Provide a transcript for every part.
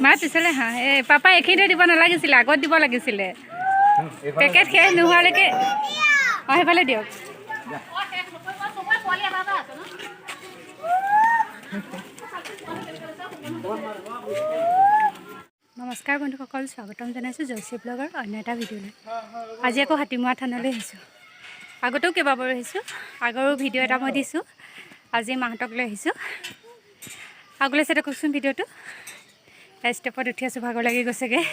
মা পিছলে হা এই পাপা এইখিনিতে দিব নালাগিছিলে, আগত দিব লাগিছিলে। পেকেট শেষ নোহোৱালৈকে সেইফালে দিয়ক। নমস্কাৰ বন্ধুসকল, স্বাগতম জনাইছোঁ জয়শ্ৰী ব্লগৰ অন্য এটা ভিডিঅ'লৈ। আজি আকৌ হাতীমৰা থানলৈ আহিছোঁ। আগতেও কেইবাবাৰো আহিছোঁ, আগৰো ভিডিঅ' এটা মই দিছোঁ। আজি মাহঁতক লৈ আহিছোঁ। আগলৈ চাই কওকচোন ভিডিঅ'টো। ষ্টেপত উঠি আছোঁ, ভাগৰ লাগি গৈছেগৈ।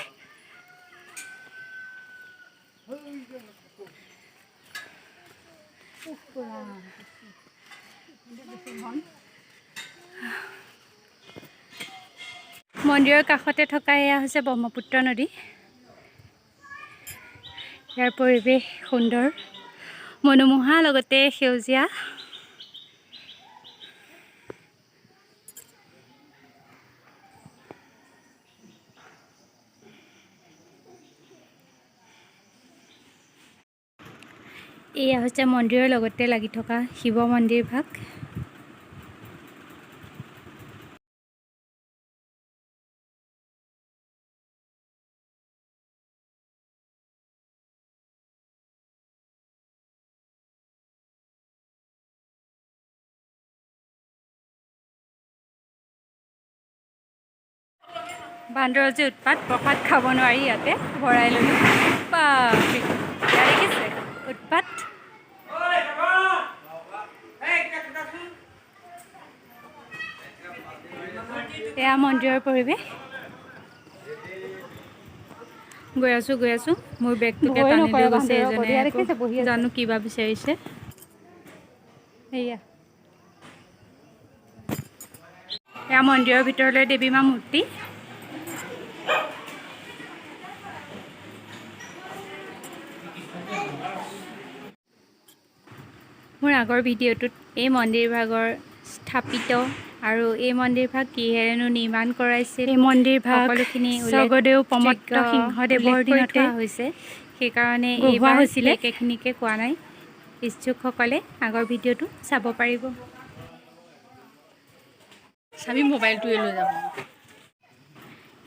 মন্দিৰৰ কাষতে থকা এয়া হৈছে ব্ৰহ্মপুত্ৰ নদী। ইয়াৰ পৰিৱেশ সুন্দৰ, মনোমোহা, লগতে সেউজীয়া। এয়া হৈছে মন্দিৰৰ লগতে লাগি থকা শিৱ মন্দিৰ ভাগ। বান্দৰৰ যে উৎপাত, প্ৰসাদ খাব নোৱাৰি ইয়াতে ভৰাই ল'লোঁ। বাপৰে, ইয়াৰ দেখিছে উৎপাত। এয়া মন্দিৰৰ পৰিৱেশ। গৈ আছোঁ মোৰ বেগটোকে টানি লৈ গৈছে এজনে, জানো কিবা বিচাৰিছে। এয়া মন্দিৰৰ ভিতৰলৈ দেৱী মা মূৰ্তি। মোৰ আগৰ ভিডিঅ'টোত এই মন্দিৰ ভাগৰ স্থাপিত আৰু এই মন্দিৰ ভাগ কিহেৰেনো নিৰ্মাণ কৰাইছিল, এই মন্দিৰ ভাগ সকলোখিনি স্বৰ্গদেউ প্ৰমত্ত সিংহদেৱৰ দিনতে হৈছে। সেইকাৰণে এইবাৰ হৈছিলে একেখিনিকে কোৱা নাই। ইচ্ছুকসকলে আগৰ ভিডিঅ'টো চাব পাৰিব। চাবি মোবাইলটোৱে লৈ যাব।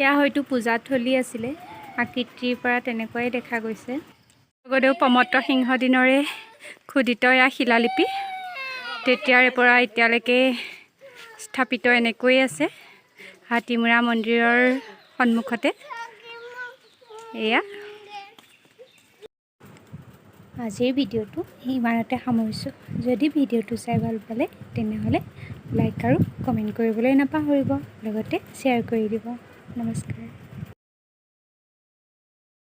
এয়া হয়তো পূজাথলী আছিলে, আকৃতিৰ পৰা তেনেকুৱাই দেখা গৈছে। স্বৰ্গদেউ প্ৰমত্ত সিংহ দিনৰে খোদিত এয়া শিলালিপি। তেতিয়াৰে পৰা এতিয়ালৈকে স্থাপিত এনেকৈয়ে আছে হাতীমৰা মন্দিৰৰ সন্মুখতে। এয়া আজিৰ ভিডিঅ'টো ইমানতে সামৰিছোঁ। যদি ভিডিঅ'টো চাই ভাল পালে তেনেহ'লে লাইক আৰু কমেণ্ট কৰিবলৈ নাপাহৰিব, লগতে শ্বেয়াৰ কৰি দিব। নমস্কাৰ।